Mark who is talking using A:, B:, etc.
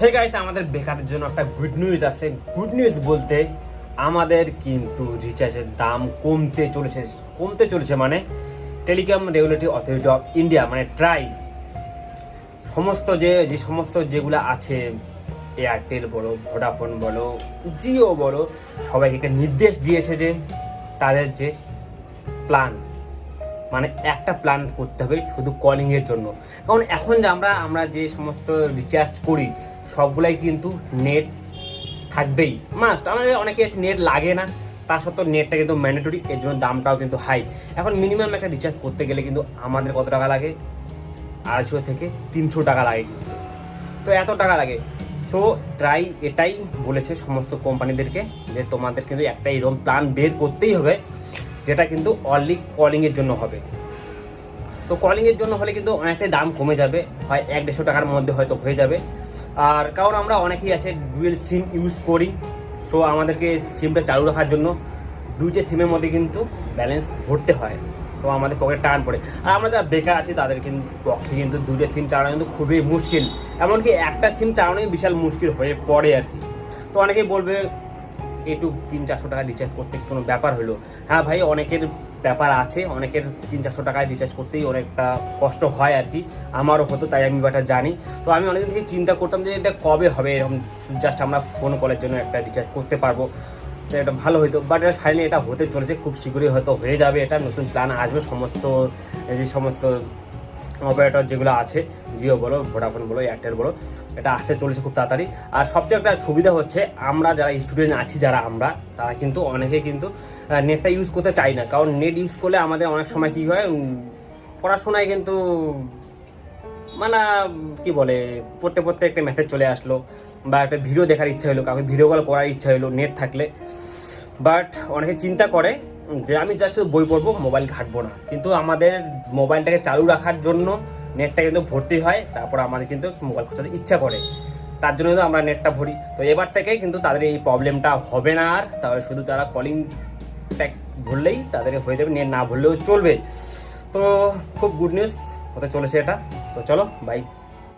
A: Hey guys, আমাদের বেকারদের জন্য একটা গুড নিউজ আছে। গুড নিউজ বলতে আমাদের কিন্তু রিচার্জের দাম কমতে চলেছে মানে telecom regulatory authority of India মানে ট্রাই সমস্ত যে সমস্ত যেগুলো আছে, এয়ারটেল বলো, ভোডাফোন বলো, জিও বলো, সবাইকে একটা নির্দেশ দিয়েছে যে তাদের যে প্ল্যান মানে একটা প্ল্যান করতে হবে শুধু কলিংয়ের জন্য। কারণ এখন যে আমরা যে সমস্ত রিচার্জ করি সবগুলাই কিন্তু নেট থাকবেই, মাস্ট। আমাদের অনেকে আছে নেট লাগে না, তা সত্ত্বেও নেটটা কিন্তু ম্যান্ডেটরি, এর জন্য দামটাও কিন্তু হাই। এখন মিনিমাম একটা রিচার্জ করতে গেলে কিন্তু আমাদের কত টাকা লাগে? 250 থেকে 300 টাকা লাগে কিন্তু। তো এত টাকা লাগে। তো ট্রাই এটাই বলেছে সমস্ত কোম্পানিদেরকে যে তোমাদের কিন্তু একটা এরকম প্ল্যান বের করতেই হবে যেটা কিন্তু অনলি কলিংয়ের জন্য হবে। তো কলিংয়ের জন্য হলে কিন্তু অনেকটাই দাম কমে যাবে, হয় 100-150 টাকার মধ্যে হয়তো হয়ে যাবে। আর কারণ আমরা অনেকেই আছে ডুয়েল সিম ইউজ করি, সো আমাদেরকে সিমটা চালু রাখার জন্য দুইটা সিমের মধ্যে কিন্তু ব্যালেন্স ভরতে হয়, সো আমাদের পকেটে টান পড়ে। আর আমরা যারা বেকার আছি তাদের কিন্তু পক্ষে কিন্তু দুইটা সিম চালানো কিন্তু খুবই মুশকিল, এমনকি একটা সিম চালানোই বিশাল মুশকিল হয়ে পড়ে আর কি। তো অনেকেই বলবে একটু 300-400 টাকা রিচার্জ করতে কোনো ব্যাপার হলো। হ্যাঁ ভাই, অনেকের ব্যাপার আছে, অনেকের 300-400 টাকায় রিচার্জ করতেই অনেকটা কষ্ট হয় আর কি। আমারও হতো, তাই আমি ব্যাপারটা জানি। তো আমি অনেকদিন থেকে চিন্তা করতাম যে এটা কবে হবে, এরকম জাস্ট আমরা ফোন কলের জন্য একটা রিচার্জ করতে পারবো, তো এটা ভালো হতো। বাট ফাইনালি এটা হতে চলেছে, খুব শীঘ্রই হয়তো হয়ে যাবে। এটা নতুন প্ল্যান আসবে সমস্ত যে সমস্ত অপারেটর যেগুলো আছে, জিও বলো, ভোডাফোন বলো, এয়ারটেল বলো, এটা আসতে চলেছে খুব তাড়াতাড়ি। আর সবচেয়ে একটা সুবিধা হচ্ছে আমরা যারা স্টুডেন্ট আছি তারা কিন্তু অনেকে কিন্তু নেটটা ইউজ করতে চাই না। কারণ নেট ইউজ করলে আমাদের অনেক সময় কী হয়, পড়াশোনায় কিন্তু মানে কি বলে, পড়তে একটা মেসেজ চলে আসলো বা একটা ভিডিও দেখার ইচ্ছা হলো, কাউকে ভিডিও কল করার ইচ্ছা হলো নেট থাকলে। বাট অনেকে চিন্তা করে যে আমি জাস্ট বই পড়বো, মোবাইল ঘাঁটবো না, কিন্তু আমাদের মোবাইলটাকে চালু রাখার জন্য নেটটা কিন্তু ভর্তি হয়। তারপর আমাদের কিন্তু মোবাইল খোঁজাতে ইচ্ছা করে, তার জন্য কিন্তু আমরা নেটটা ভরি। তো এবার থেকে কিন্তু তাদের এই প্রবলেমটা হবে না আর, তাহলে শুধু তারা কলিং প্যাক ভরলেই তাদের হয়ে যাবে, নেট না ভরলেও চলবে। তো খুব গুড নিউজ হতে চলেছে এটা। তো চলো বাই।